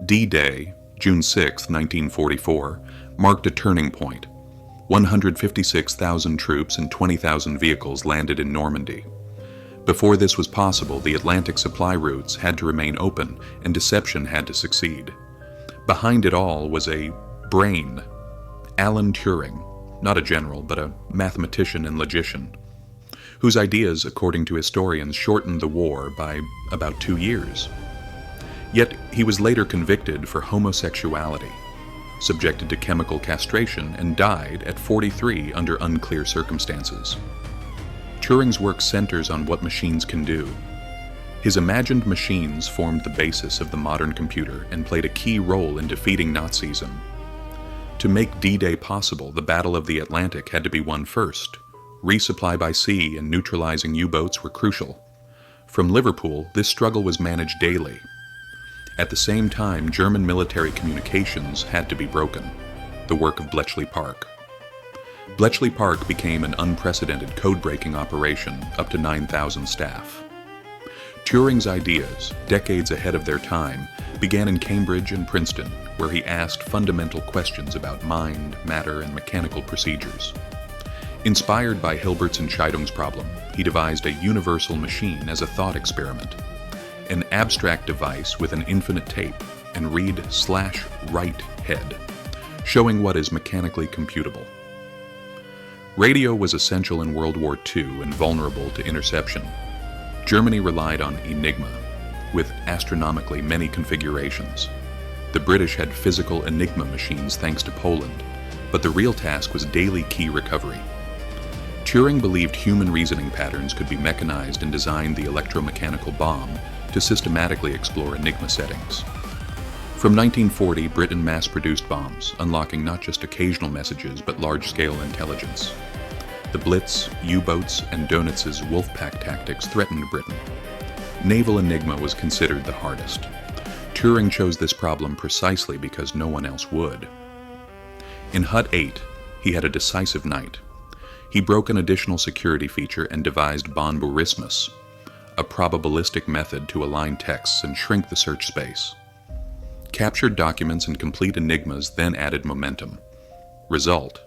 D-Day, June 6, 1944, marked a turning point. 156,000 troops and 20,000 vehicles landed in Normandy. Before this was possible, the Atlantic supply routes had to remain open and deception had to succeed. Behind it all was a brain, Alan Turing, not a general, but a mathematician and logician, whose ideas, according to historians, shortened the war by about 2 years. Yet he was later convicted for homosexuality, subjected to chemical castration, and died at 43 under unclear circumstances. Turing's work centers on what machines can do. His imagined machines formed the basis of the modern computer and played a key role in defeating Nazism. To make D-Day possible, the Battle of the Atlantic had to be won first. Resupply by sea and neutralizing U-boats were crucial. From Liverpool, this struggle was managed daily. At the same time, German military communications had to be broken, the work of Bletchley Park. Bletchley Park became an unprecedented code-breaking operation, up to 9,000 staff. Turing's ideas, decades ahead of their time, began in Cambridge and Princeton, where he asked fundamental questions about mind, matter, and mechanical procedures. Inspired by Hilbert's Entscheidungsproblem, he devised a universal machine as a thought experiment, an abstract device with an infinite tape and read/write head, showing what is mechanically computable. Radio was essential in World War II and vulnerable to interception. Germany relied on Enigma, with astronomically many configurations. The British had physical Enigma machines thanks to Poland, but the real task was daily key recovery. Turing believed human reasoning patterns could be mechanized and designed the electromechanical bomb to systematically explore Enigma settings. From 1940, Britain mass-produced bombs, unlocking not just occasional messages but large-scale intelligence. The Blitz, U-boats, and Donitz's Wolfpack tactics threatened Britain. Naval Enigma was considered the hardest. Turing chose this problem precisely because no one else would. In Hut 8, he had a decisive night. He broke an additional security feature and devised Bombe, a probabilistic method to align texts and shrink the search space. Captured documents and complete enigmas then added momentum. Result: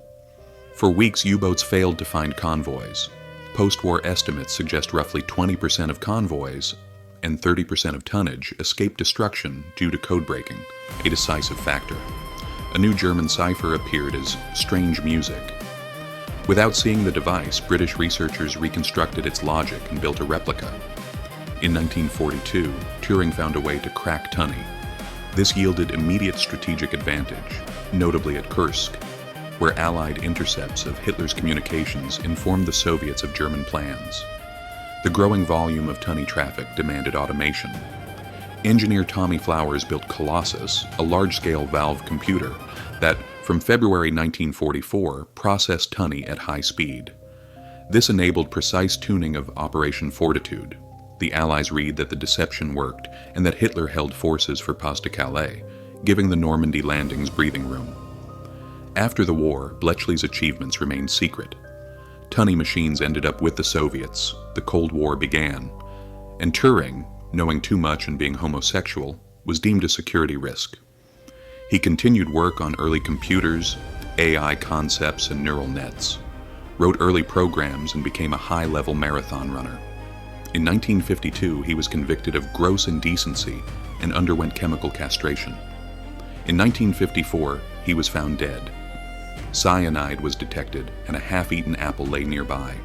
for weeks, U-boats failed to find convoys. Post-war estimates suggest roughly 20% of convoys and 30% of tonnage escaped destruction due to code breaking, a decisive factor. A new German cipher appeared as strange music. Without seeing the device, British researchers reconstructed its logic and built a replica. In 1942, Turing found a way to crack Tunny. This yielded immediate strategic advantage, notably at Kursk, where Allied intercepts of Hitler's communications informed the Soviets of German plans. The growing volume of Tunny traffic demanded automation. Engineer Tommy Flowers built Colossus, a large-scale valve computer that, from February 1944, processed Tunny at high speed. This enabled precise tuning of Operation Fortitude. The Allies read that the deception worked and that Hitler held forces for Pas-de-Calais, giving the Normandy landings breathing room. After the war, Bletchley's achievements remained secret. Tunny machines ended up with the Soviets, the Cold War began, and Turing, knowing too much and being homosexual, was deemed a security risk. He continued work on early computers, AI concepts, and neural nets, wrote early programs, and became a high-level marathon runner. In 1952, he was convicted of gross indecency and underwent chemical castration. In 1954, he was found dead. Cyanide was detected, and a half-eaten apple lay nearby.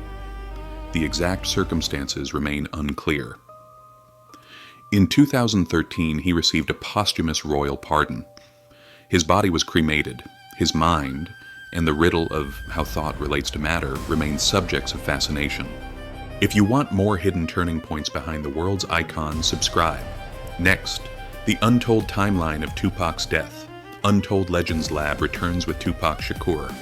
The exact circumstances remain unclear. In 2013, he received a posthumous royal pardon. His body was cremated. His mind, and the riddle of how thought relates to matter, remain subjects of fascination. If you want more hidden turning points behind the world's icons, subscribe. Next, the untold timeline of Tupac's death. Untold Legends Lab returns with Tupac Shakur.